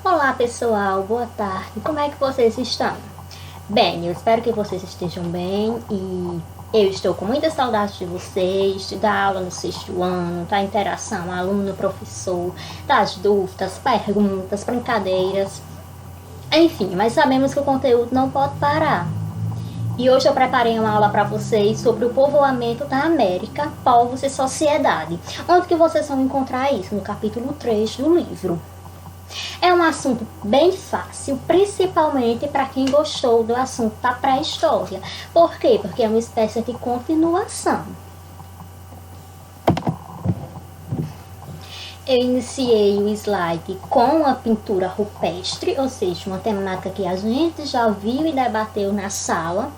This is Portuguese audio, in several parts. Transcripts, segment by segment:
Olá pessoal, boa tarde, como é que vocês estão? Bem, eu espero que vocês estejam bem e eu estou com muita saudade de vocês, da aula no sexto ano, da interação aluno-professor, das dúvidas, perguntas, brincadeiras, enfim, mas sabemos que o conteúdo não pode parar. E hoje eu preparei uma aula para vocês sobre o povoamento da América, povos e sociedade, onde que vocês vão encontrar isso no capítulo 3 do livro. É um assunto bem fácil, principalmente para quem gostou do assunto da pré-história. Por quê? Porque é uma espécie de continuação. Eu iniciei o slide com a pintura rupestre, ou seja, uma temática que a gente já viu e debateu na sala,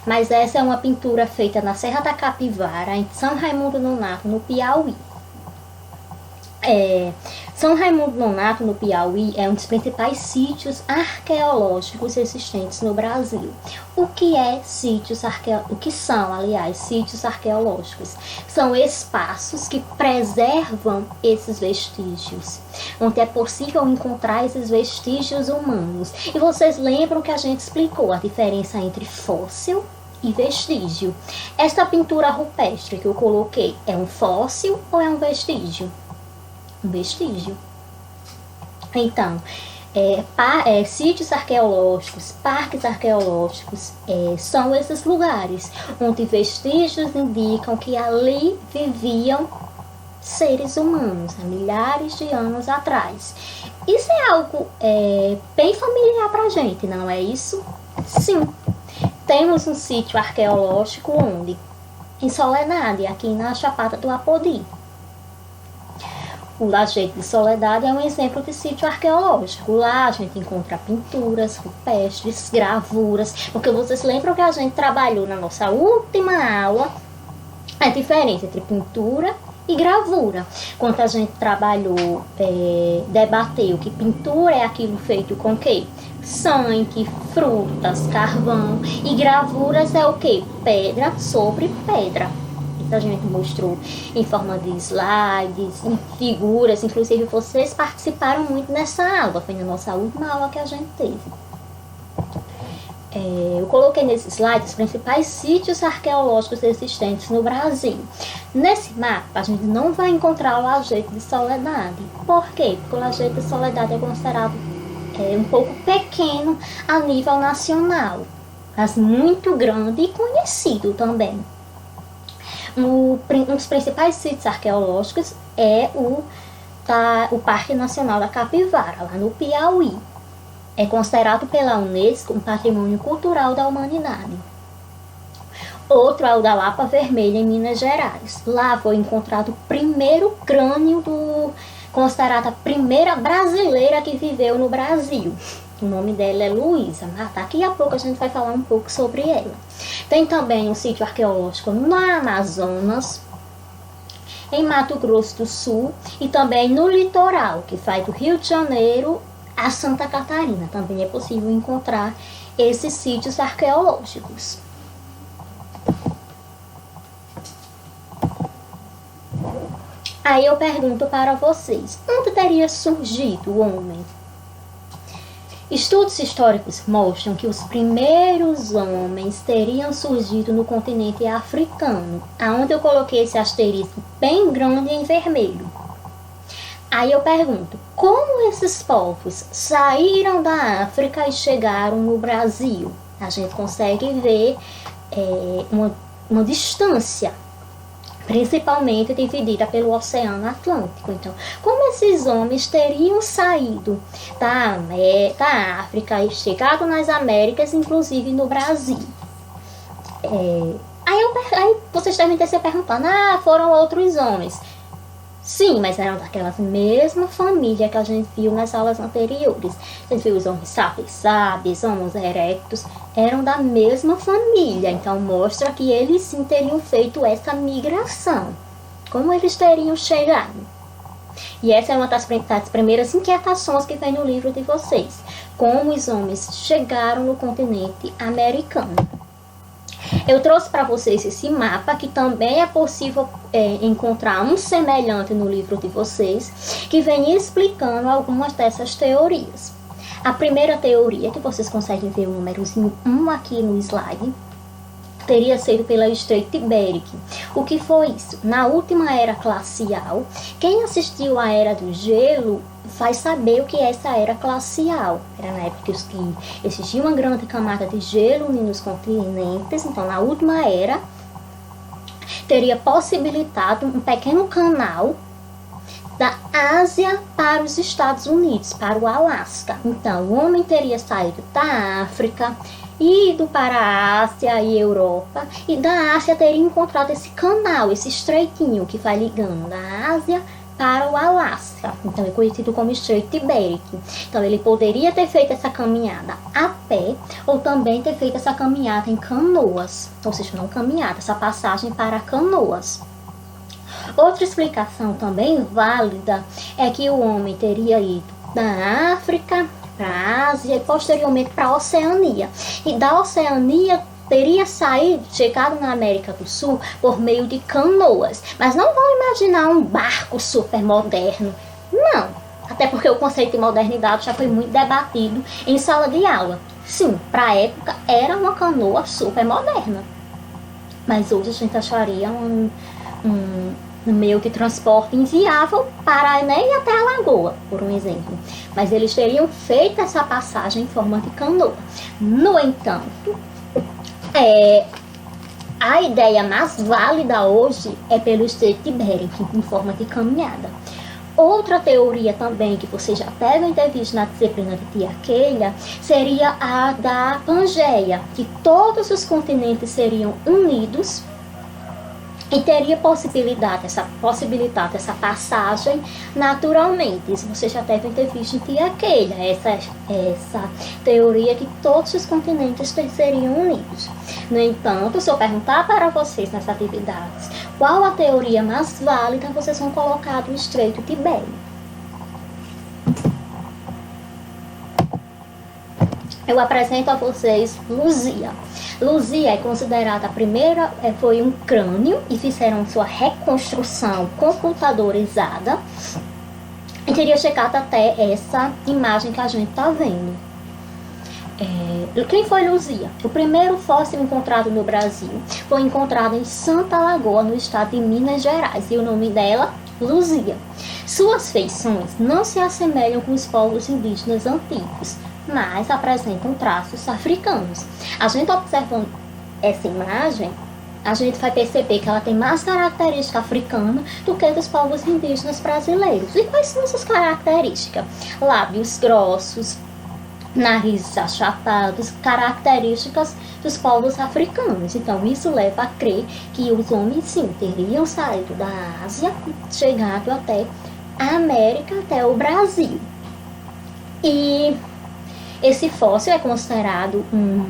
mas essa é uma pintura feita na Serra da Capivara, em São Raimundo Nonato, no Piauí. São Raimundo Nonato, no Piauí, é um dos principais sítios arqueológicos existentes no Brasil. O que são, aliás, sítios arqueológicos? São espaços que preservam esses vestígios, onde é possível encontrar esses vestígios humanos. E vocês lembram que a gente explicou a diferença entre fóssil e vestígio. Essa pintura rupestre que eu coloquei é um fóssil ou é um vestígio? Um vestígio. Então, sítios arqueológicos, parques arqueológicos, são esses lugares onde vestígios indicam que ali viviam seres humanos há milhares de anos atrás. Isso é algo bem familiar para a gente, não é isso? Sim. Temos um sítio arqueológico onde? Em Soledade, aqui na Chapada do Apodi. O Lajeito de Soledade é um exemplo de sítio arqueológico. Lá a gente encontra pinturas, rupestres, gravuras, porque vocês lembram que a gente trabalhou na nossa última aula a diferença entre pintura e gravura. Quando a gente trabalhou, debateu que pintura é aquilo feito com o quê? Sangue, frutas, carvão, e gravuras é o quê? Pedra sobre pedra. A gente mostrou em forma de slides, em figuras, inclusive vocês participaram muito nessa aula, foi na nossa última aula que a gente teve. Eu coloquei nesse slide os principais sítios arqueológicos existentes no Brasil. Nesse mapa a gente não vai encontrar o Lajeito de Soledade. Por quê? Porque o Lajeito de Soledade é considerado um pouco pequeno a nível nacional, mas muito grande e conhecido também. Um dos principais sítios arqueológicos é o Parque Nacional da Capivara, lá no Piauí. É considerado pela Unesco um patrimônio cultural da humanidade. Outro é o da Lapa Vermelha, em Minas Gerais. Lá foi encontrado o primeiro crânio considerada a primeira brasileira que viveu no Brasil. O nome dela é Luísa, mas daqui a pouco a gente vai falar um pouco sobre ela. Tem também um sítio arqueológico no Amazonas, em Mato Grosso do Sul e também no litoral, que vai do Rio de Janeiro a Santa Catarina. Também é possível encontrar esses sítios arqueológicos. Aí eu pergunto para vocês, onde teria surgido o homem? Estudos históricos mostram que os primeiros homens teriam surgido no continente africano, aonde eu coloquei esse asterisco bem grande em vermelho. Aí eu pergunto, como esses povos saíram da África e chegaram no Brasil? A gente consegue ver uma distância, principalmente dividida pelo Oceano Atlântico. Então, como esses homens teriam saído da África e chegado nas Américas, inclusive no Brasil? Aí vocês devem ter se perguntando, foram outros homens. Sim, mas eram daquela mesma família que a gente viu nas aulas anteriores. A gente viu os homens sapiens, homens erectus, eram da mesma família. Então mostra que eles sim teriam feito essa migração. Como eles teriam chegado? E essa é uma das primeiras inquietações que vem no livro de vocês. Como os homens chegaram no continente americano. Eu trouxe para vocês esse mapa, que também é possível encontrar um semelhante no livro de vocês, que vem explicando algumas dessas teorias. A primeira teoria, que vocês conseguem ver o númerozinho 1 aqui no slide, teria sido pela Estreito de Bering. O que foi isso? Na última era glacial, quem assistiu à Era do Gelo vai saber o que é essa era glacial. Era na época que existia uma grande camada de gelo nos continentes. Então, na última era, teria possibilitado um pequeno canal da Ásia para os Estados Unidos, para o Alasca. Então, o homem teria saído da África, ido para a Ásia e Europa, e da Ásia teria encontrado esse canal, esse estreitinho que vai ligando da Ásia para o Alasca. Então, é conhecido como Estreito de Bering. Então, ele poderia ter feito essa caminhada a pé, ou também ter feito essa caminhada em canoas, ou seja, não caminhada, essa passagem para canoas. Outra explicação também válida é que o homem teria ido da África para a Ásia e posteriormente para a Oceania. E da Oceania teria chegado na América do Sul por meio de canoas. Mas não vão imaginar um barco super moderno. Não, até porque o conceito de modernidade já foi muito debatido em sala de aula. Sim, para a época era uma canoa super moderna. Mas hoje a gente acharia um meio de transporte inviável para nem ir até a lagoa, por um exemplo. Mas eles teriam feito essa passagem em forma de canoa. No entanto, a ideia mais válida hoje é pelo Estreito de Bering, em forma de caminhada. Outra teoria também, que vocês já devem ter visto na disciplina de Tia Keila, seria a da Pangeia, que todos os continentes seriam unidos e teria possibilitado essa passagem naturalmente. Isso vocês já devem ter visto em Tia Keila, essa teoria que todos os continentes seriam unidos. No entanto, se eu perguntar para vocês nessas atividades qual a teoria mais válida, vocês vão colocar do Estreito de Bering. Eu apresento a vocês Luzia. Luzia é considerada a primeira, foi um crânio e fizeram sua reconstrução computadorizada e teria chegado até essa imagem que a gente está vendo. Quem foi Luzia? O primeiro fóssil encontrado no Brasil foi encontrado em Santa Lagoa, no estado de Minas Gerais, e o nome dela, Luzia. Suas feições não se assemelham com os povos indígenas antigos, mas apresentam traços africanos. A gente observando essa imagem, a gente vai perceber que ela tem mais característica africana do que dos povos indígenas brasileiros. E quais são essas características? Lábios grossos, narizes achatados, características dos povos africanos. Então, isso leva a crer que os homens, sim, teriam saído da Ásia, chegado até a América, até o Brasil. E esse fóssil é considerado um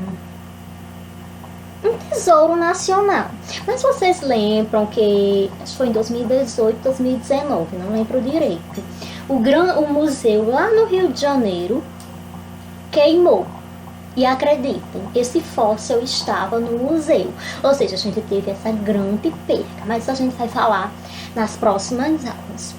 tesouro nacional. Mas vocês lembram que, acho que foi em 2018, 2019, não lembro direito, o museu lá no Rio de Janeiro queimou. E acreditem, esse fóssil estava no museu. Ou seja, a gente teve essa grande perca. Mas a gente vai falar nas próximas aulas.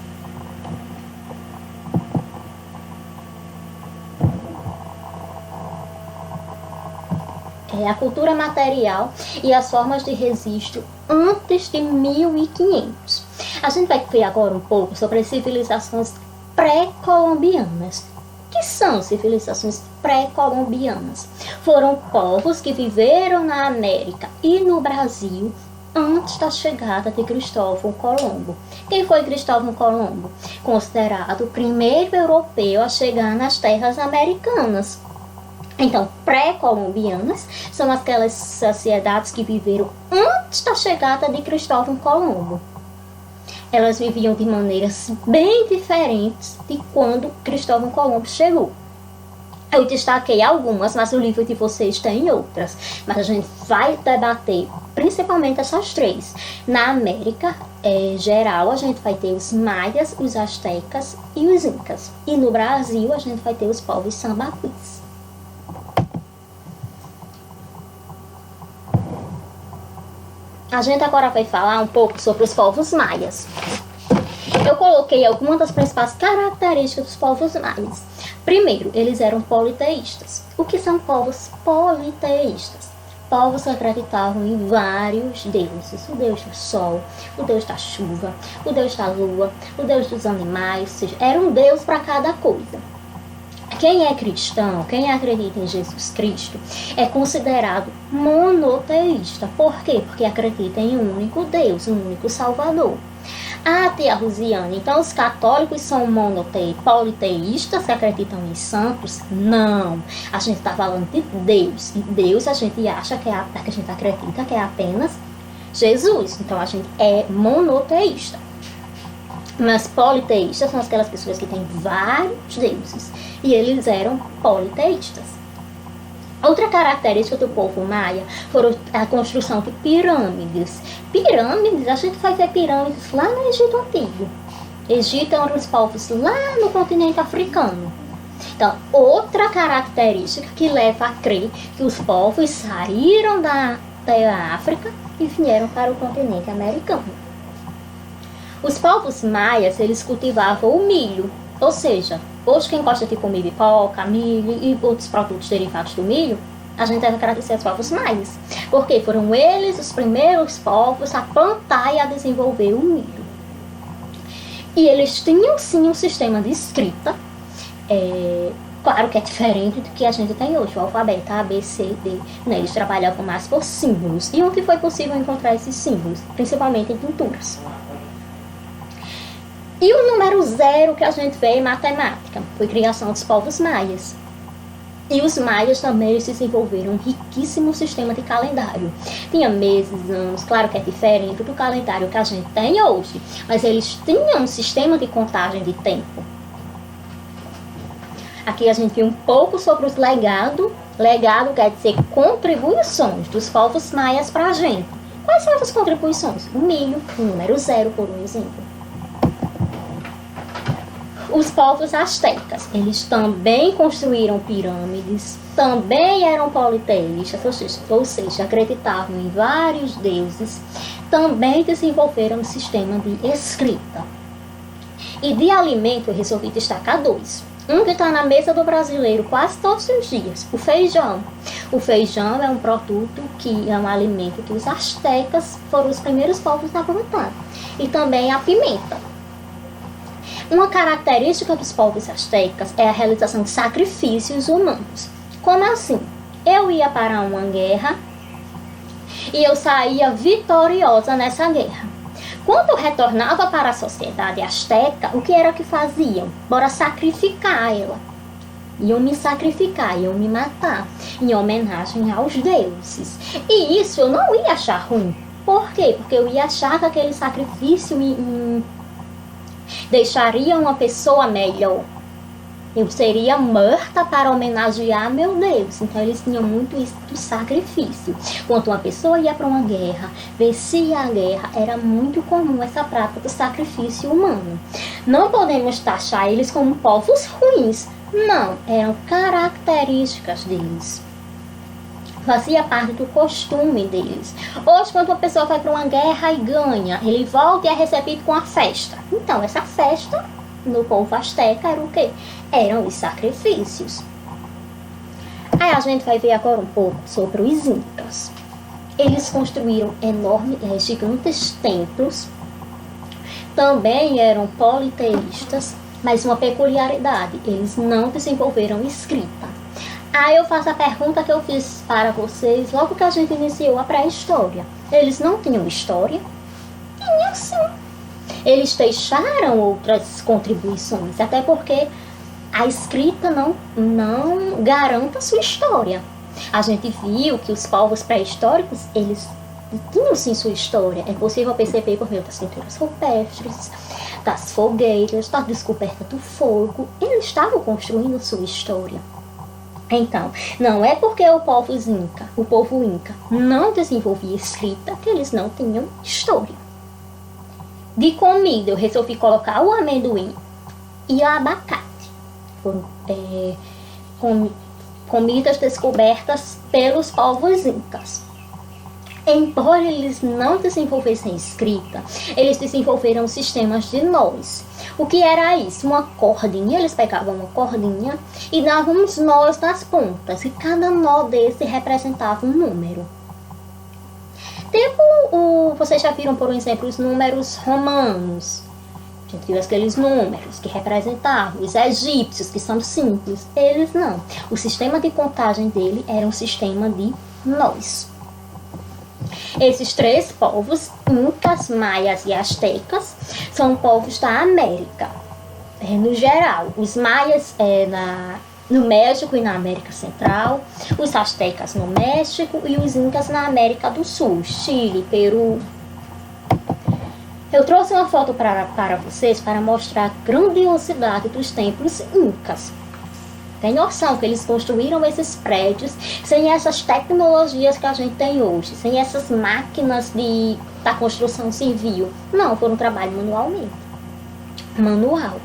A cultura material e as formas de registro antes de 1500. A gente vai ver agora um pouco sobre as civilizações pré-colombianas. O que são civilizações pré-colombianas? Foram povos que viveram na América e no Brasil antes da chegada de Cristóvão Colombo. Quem foi Cristóvão Colombo? Considerado o primeiro europeu a chegar nas terras americanas. Então, pré-colombianas são aquelas sociedades que viveram antes da chegada de Cristóvão Colombo. Elas viviam de maneiras bem diferentes de quando Cristóvão Colombo chegou. Eu destaquei algumas, mas o livro de vocês tem outras. Mas a gente vai debater principalmente essas três. Na América geral, a gente vai ter os maias, os astecas e os incas. E no Brasil, a gente vai ter os povos sambaquis. A gente agora vai falar um pouco sobre os povos maias. Eu coloquei algumas das principais características dos povos maias. Primeiro, eles eram politeístas. O que são povos politeístas? Povos que acreditavam em vários deuses. O deus do sol, o deus da chuva, o deus da lua, o deus dos animais. Ou seja, era um deus para cada coisa. Quem é cristão, quem acredita em Jesus Cristo, é considerado monoteísta. Por quê? Porque acredita em um único Deus, um único Salvador. A tia Rosiane, então os católicos são politeístas que acreditam em santos? Não. A gente está falando de Deus. E Deus a gente acha que que a gente acredita que é apenas Jesus. Então a gente é monoteísta. Mas politeístas são aquelas pessoas que têm vários deuses. E eles eram politeístas. Outra característica do povo maia foi a construção de pirâmides. Pirâmides, a gente vai ver pirâmides lá no Egito Antigo. Egito é um dos povos lá no continente africano. Então, outra característica que leva a crer que os povos saíram da África e vieram para o continente americano. Os povos maias, eles cultivavam o milho, ou seja, hoje quem gosta de comer pipoca, milho e outros produtos derivados do milho, a gente deve agradecer aos povos maias, porque foram eles os primeiros povos a plantar e a desenvolver o milho. E eles tinham sim um sistema de escrita, claro que é diferente do que a gente tem hoje, o alfabeto A, B, C, D, né? Eles trabalhavam mais por símbolos, e onde foi possível encontrar esses símbolos, principalmente em pinturas. E o número 0 que a gente vê em matemática foi a criação dos povos maias. E os maias também desenvolveram um riquíssimo sistema de calendário. Tinha meses, anos, claro que é diferente do calendário que a gente tem hoje, mas eles tinham um sistema de contagem de tempo. Aqui a gente viu um pouco sobre os legados. Legado quer dizer contribuições dos povos maias para a gente. Quais são essas contribuições? O milho, o número 0, por um exemplo. Os povos astecas, eles também construíram pirâmides, também eram politeístas, ou seja, acreditavam em vários deuses, também desenvolveram um sistema de escrita. E de alimento eu resolvi destacar 2. Um que está na mesa do brasileiro quase todos os dias, o feijão. O feijão é um produto que é um alimento que os astecas foram os primeiros povos a plantar. E também a pimenta. Uma característica dos povos astecas é a realização de sacrifícios humanos. Como assim? Eu ia para uma guerra e eu saía vitoriosa nessa guerra. Quando eu retornava para a sociedade asteca, o que era que faziam? Bora sacrificar ela. Iam me sacrificar, iam me matar, em homenagem aos deuses. E isso eu não ia achar ruim. Por quê? Porque eu ia achar que aquele sacrifício deixaria uma pessoa melhor. Eu seria morta para homenagear meu Deus. Então eles tinham muito isso do sacrifício. Quando uma pessoa ia para uma guerra, vencia a guerra, era muito comum essa prática do sacrifício humano. Não podemos taxar eles como povos ruins. Não, eram características deles. Fazia parte do costume deles. Hoje, quando uma pessoa vai para uma guerra e ganha, ele volta e é recebido com a festa. Então, essa festa, no povo asteca, era o quê? Eram os sacrifícios. Aí a gente vai ver agora um pouco sobre os incas. Eles construíram gigantes templos. Também eram politeístas, mas uma peculiaridade, eles não desenvolveram escrita. Aí eu faço a pergunta que eu fiz para vocês logo que a gente iniciou a pré-história. Eles não tinham história? Tinham sim. Eles deixaram outras contribuições, até porque a escrita não garanta a sua história. A gente viu que os povos pré-históricos, eles tinham sim sua história. É possível perceber por meio das pinturas rupestres, das fogueiras, da descoberta do fogo. Eles estavam construindo sua história. Então, não é porque o povo inca não desenvolvia escrita que eles não tinham história. De comida, eu resolvi colocar o amendoim e o abacate. Foram comidas descobertas pelos povos incas. Embora eles não desenvolvessem escrita, eles desenvolveram sistemas de nós. O que era isso? Uma cordinha, eles pegavam uma cordinha e davam uns nós nas pontas, e cada nó desse representava um número. Tipo, vocês já viram, por exemplo, os números romanos. A gente viu aqueles números que representavam os egípcios, que são simples. Eles não. O sistema de contagem dele era um sistema de nós. Esses três povos, incas, maias e astecas, são povos da América. No geral, os maias no México e na América Central, os astecas no México e os incas na América do Sul, Chile, Peru. Eu trouxe uma foto para vocês para mostrar a grandiosidade dos templos incas. Tem noção que eles construíram esses prédios sem essas tecnologias que a gente tem hoje, sem essas máquinas da construção civil. Não, foi um trabalho manual.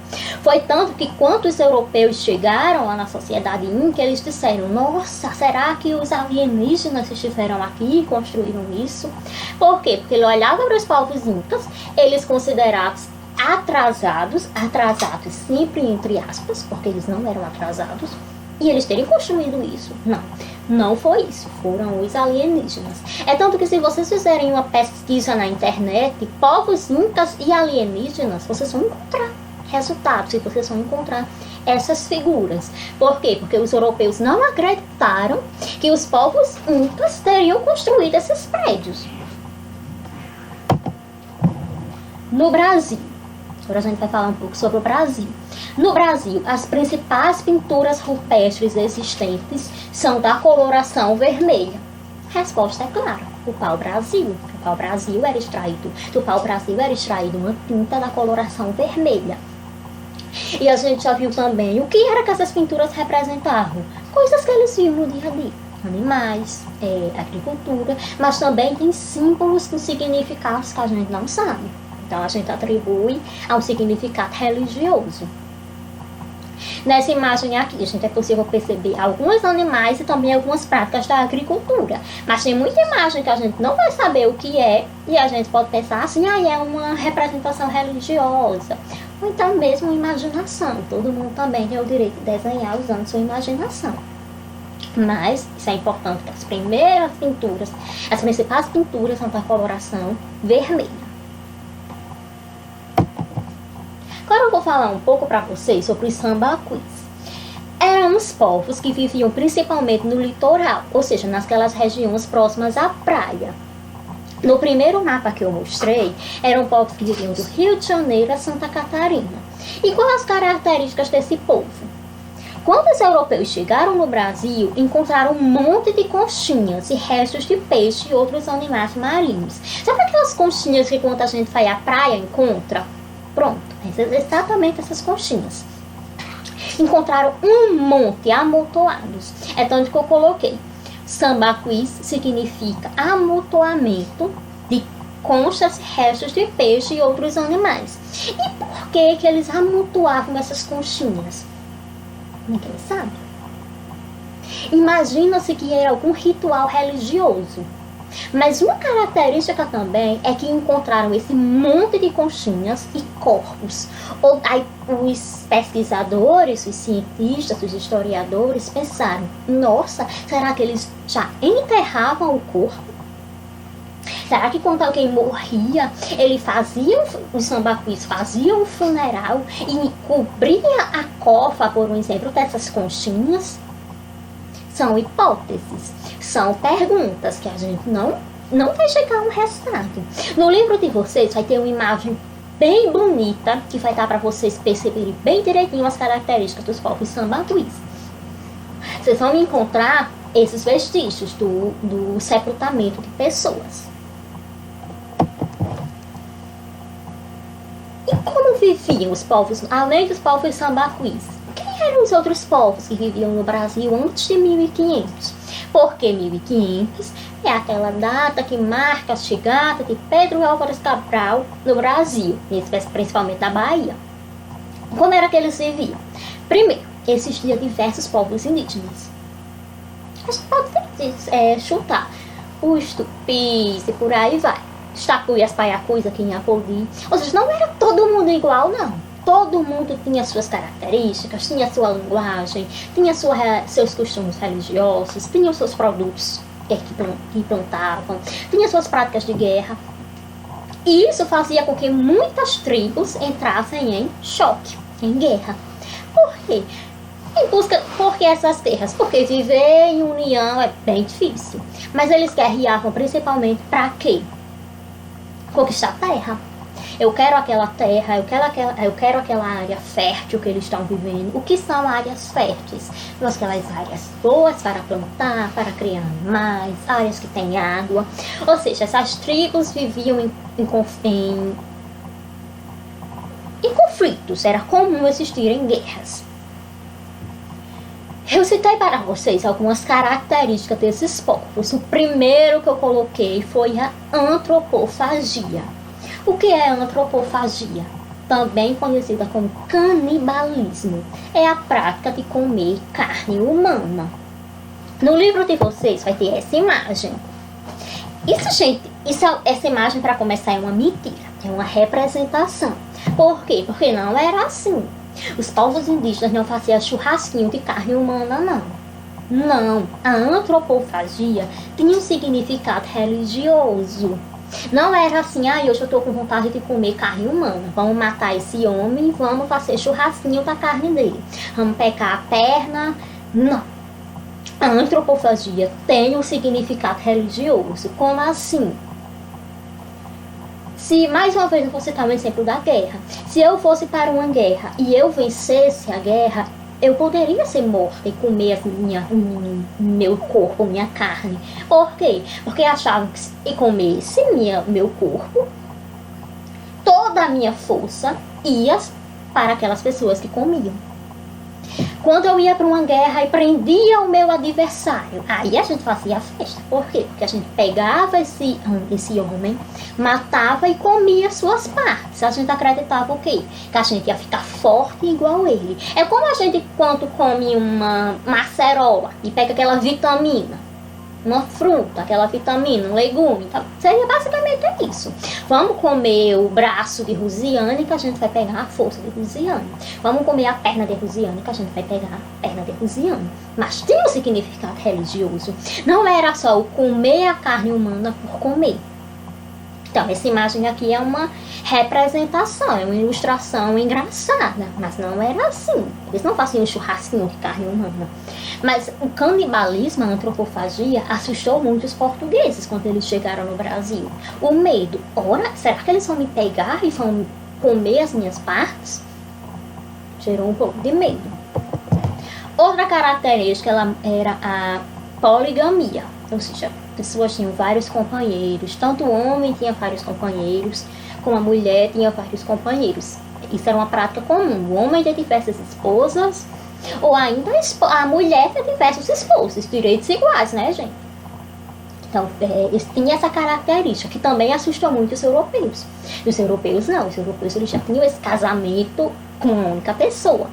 Foi tanto que quando os europeus chegaram lá na sociedade inca, eles disseram: nossa, será que os alienígenas estiveram aqui e construíram isso? Por quê? Porque ele olhava para os povos incas, eles considerados atrasados sempre entre aspas, porque eles não eram atrasados, e eles terem construído isso. Não foi isso, foram os alienígenas. É tanto que se vocês fizerem uma pesquisa na internet, povos incas e alienígenas, vocês vão encontrar resultados, e vocês vão encontrar essas figuras. Por quê? Porque os europeus não acreditaram que os povos incas teriam construído esses prédios. No Brasil, agora a gente vai falar um pouco sobre o Brasil. No Brasil, as principais pinturas rupestres existentes são da coloração vermelha. Resposta é clara: o pau-brasil. O pau-brasil era extraído. Do pau-brasil era extraído uma tinta da coloração vermelha. E a gente já viu também o que era que essas pinturas representavam. Coisas que eles viam no dia a dia. Animais, agricultura, mas também tem símbolos com significados que a gente não sabe. Então a gente atribui a um significado religioso. Nessa imagem aqui, a gente é possível perceber alguns animais e também algumas práticas da agricultura. Mas tem muita imagem que a gente não vai saber o que é, e a gente pode pensar assim: é uma representação religiosa. Ou então mesmo imaginação. Todo mundo também tem o direito de desenhar usando sua imaginação. Mas isso é importante, que as primeiras pinturas, as principais pinturas são da coloração vermelha. Agora eu vou falar um pouco para vocês sobre os sambaquis. Eram os povos que viviam principalmente no litoral, ou seja, naquelas regiões próximas à praia. No primeiro mapa que eu mostrei, eram povos que viviam do Rio de Janeiro a Santa Catarina. E quais as características desse povo? Quando os europeus chegaram no Brasil, encontraram um monte de conchinhas e restos de peixe e outros animais marinhos. Sabe aquelas conchinhas que quando a gente vai à praia encontra? Pronto, exatamente essas conchinhas. Encontraram um monte, amontoados. É tanto que eu coloquei. Sambaquis significa amontoamento de conchas, restos de peixe e outros animais. E por que eles amontoavam essas conchinhas? Ninguém sabe. Imagina-se que era algum ritual religioso. Mas uma característica também é que encontraram esse monte de conchinhas e corpos. Aí, os pesquisadores, os cientistas, os historiadores pensaram: nossa, será que eles já enterravam o corpo? Será que quando alguém morria, os sambaquis faziam um funeral e cobria a cofa, por exemplo, dessas conchinhas? São hipóteses, são perguntas que a gente não vai chegar a um resultado. No livro de vocês vai ter uma imagem bem bonita que vai dar para vocês perceberem bem direitinho as características dos povos sambaquis. Vocês vão encontrar esses vestígios do sepultamento de pessoas. E como viviam os povos, além dos povos sambaquis? Quem eram os outros povos que viviam no Brasil antes de 1500? Porque 1500 é aquela data que marca a chegada de Pedro Álvares Cabral no Brasil, principalmente na Bahia. Como era que eles viviam? Primeiro, existiam diversos povos indígenas. A gente pode chutar. os tupis e por aí vai. Os tapuias, paiacus aqui em Apodi. Ou seja, não era todo mundo igual, não. Todo mundo tinha suas características, tinha sua linguagem, tinha seus costumes religiosos, tinha os seus produtos que plantavam, tinha suas práticas de guerra. E isso fazia com que muitas tribos entrassem em choque, em guerra. Por quê? Por que essas guerras? Porque viver em união é bem difícil. Mas eles guerreavam principalmente para quê? Conquistar terra. Eu quero aquela terra, eu quero aquela área fértil que eles estão vivendo. O que são áreas férteis? São aquelas áreas boas para plantar, para criar animais, áreas que têm água. Ou seja, essas tribos viviam em conflitos. Era comum existirem guerras. Eu citei para vocês algumas características desses povos. O primeiro que eu coloquei foi a antropofagia. O que é antropofagia? Também conhecida como canibalismo. É a prática de comer carne humana. No livro de vocês vai ter essa imagem. Isso, gente, essa imagem, para começar, é uma mentira. É uma representação. Por quê? Porque não era assim. Os povos indígenas não faziam churrasquinho de carne humana, não. Não. A antropofagia tinha um significado religioso. Não era assim, hoje eu tô com vontade de comer carne humana. Vamos matar esse homem e vamos fazer churrasquinho da carne dele. Vamos pegar a perna. Não. A antropofagia tem um significado religioso. Como assim? Se, mais uma vez, eu vou citar o exemplo da guerra. Se eu fosse para uma guerra e eu vencesse a guerra, eu poderia ser morta e comer meu corpo, minha carne. Por quê? Porque achavam que se comesse meu corpo, toda a minha força ia para aquelas pessoas que comiam. Quando eu ia para uma guerra e prendia o meu adversário, aí a gente fazia festa. Por quê? Porque a gente pegava esse homem, matava e comia suas partes. A gente acreditava o quê? Que a gente ia ficar forte igual ele. É como a gente, quando come uma macerola e pega aquela vitamina, uma fruta, aquela vitamina, um legume, então, seria basicamente isso. Vamos comer o braço de Rosiane, que a gente vai pegar a força de Rosiane. Vamos comer a perna de Rosiane, que a gente vai pegar a perna de Rosiane. Mas tinha um significado religioso. Não era só o comer a carne humana por comer. Então, essa imagem aqui é uma representação, é uma ilustração engraçada, mas não era assim. Eles não faziam churrasquinho de carne humana. Mas o canibalismo, a antropofagia, assustou muito os portugueses quando eles chegaram no Brasil. O medo, ora, será que eles vão me pegar e vão comer as minhas partes? Gerou um pouco de medo. Outra característica era a poligamia, ou seja, pessoas tinham vários companheiros, tanto o homem tinha vários companheiros, como a mulher tinha vários companheiros. Isso era uma prática comum, o homem ter diversas esposas, ou ainda a mulher ter diversos esposos, direitos iguais, né, gente? Então, tinha essa característica, que também assustou muito os europeus. E os europeus não, os europeus eles já tinham esse casamento com uma única pessoa.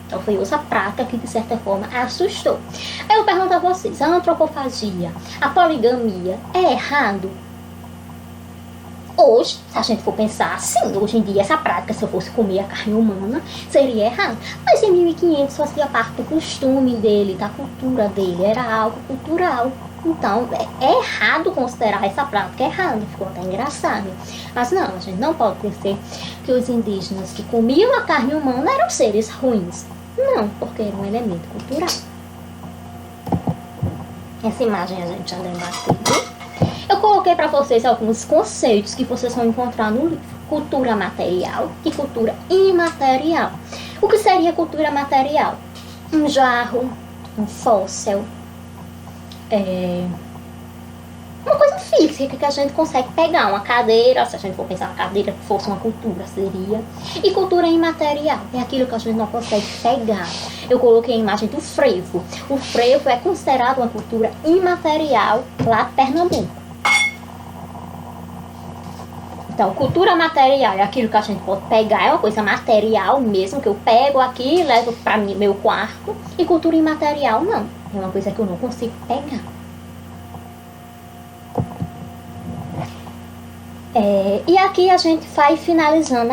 Então foi outra prática que de certa forma assustou. Aí eu pergunto a vocês, a antropofagia, a poligamia é errado? Hoje, se a gente for pensar assim, hoje em dia essa prática, se eu fosse comer a carne humana, seria errado. Mas em 1500 fazia parte do costume dele, da cultura dele, era algo cultural. Então, é errado considerar essa prática errada, ficou até engraçado. Mas não, a gente não pode dizer que os indígenas que comiam a carne humana eram seres ruins. Não, porque era um elemento cultural. Essa imagem a gente já debateu. Eu coloquei para vocês alguns conceitos que vocês vão encontrar no livro. Cultura material e cultura imaterial. O que seria cultura material? Um jarro, um fóssil, uma coisa física que a gente consegue pegar, uma cadeira, se a gente for pensar uma cadeira que fosse uma cultura, seria. E cultura imaterial, é aquilo que a gente não consegue pegar. Eu coloquei a imagem do frevo. O frevo é considerado uma cultura imaterial lá de Pernambuco. Então, cultura material é aquilo que a gente pode pegar, é uma coisa material mesmo, que eu pego aqui e levo para meu quarto. E cultura imaterial não, é uma coisa que eu não consigo pegar. E aqui a gente vai finalizando.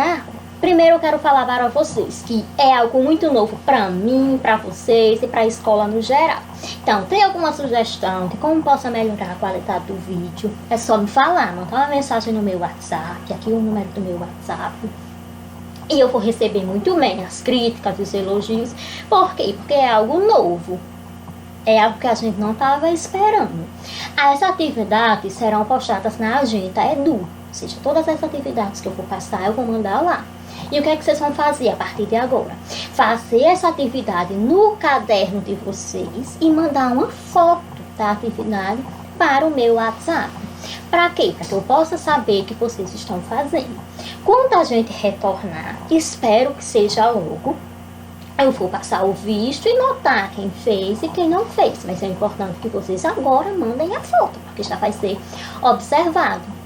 Primeiro eu quero falar para vocês que é algo muito novo para mim, para vocês e para a escola no geral. Então, tem alguma sugestão de como possa melhorar a qualidade do vídeo? É só me falar, mandar uma mensagem no meu WhatsApp, aqui o número do meu WhatsApp. E eu vou receber muito bem as críticas, os elogios. Por quê? Porque é algo novo. É algo que a gente não estava esperando. As atividades serão postadas na agenda Edu. Ou seja, todas as atividades que eu vou passar, eu vou mandar lá. E o que é que vocês vão fazer a partir de agora? Fazer essa atividade no caderno de vocês e mandar uma foto da atividade para o meu WhatsApp. Para quê? Para que eu possa saber o que vocês estão fazendo. Quando a gente retornar, espero que seja logo, eu vou passar o visto e notar quem fez e quem não fez. Mas é importante que vocês agora mandem a foto, porque já vai ser observado.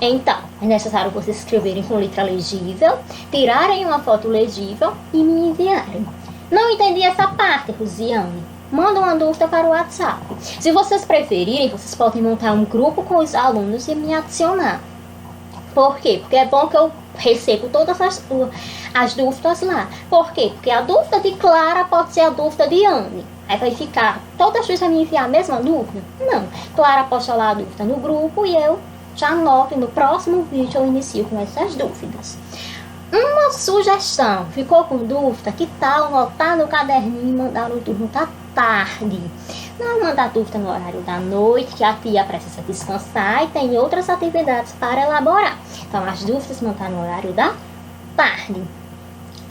Então, é necessário vocês escreverem com letra legível, tirarem uma foto legível e me enviarem. Não entendi essa parte, Rosiane. Manda uma dúvida para o WhatsApp. Se vocês preferirem, vocês podem montar um grupo com os alunos e me adicionar. Por quê? Porque é bom que eu recebo todas as dúvidas lá. Por quê? Porque a dúvida de Clara pode ser a dúvida de Anne. Aí vai ficar, todas as vezes vai me enviar a mesma dúvida? Não. Clara posta lá a dúvida no grupo e eu já anoto e no próximo vídeo eu inicio com essas dúvidas. Uma sugestão, ficou com dúvida? Que tal anotar no caderninho e mandar no turno da tarde? Não mandar dúvida no horário da noite, que a tia precisa descansar e tem outras atividades para elaborar. Então as dúvidas mandar no horário da tarde.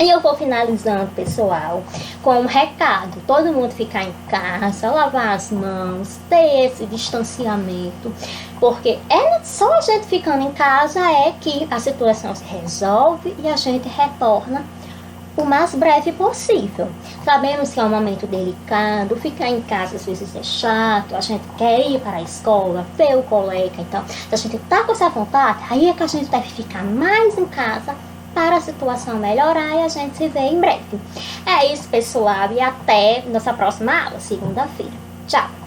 E eu vou finalizando, pessoal, com um recado. Todo mundo ficar em casa, lavar as mãos, ter esse distanciamento. Porque é só a gente ficando em casa é que a situação se resolve e a gente retorna o mais breve possível. Sabemos que é um momento delicado, ficar em casa às vezes é chato, a gente quer ir para a escola, ver o colega. Então, se a gente tá com essa vontade, aí é que a gente deve ficar mais em casa para a situação melhorar e a gente se vê em breve. É isso, pessoal, e até nossa próxima aula, segunda-feira. Tchau!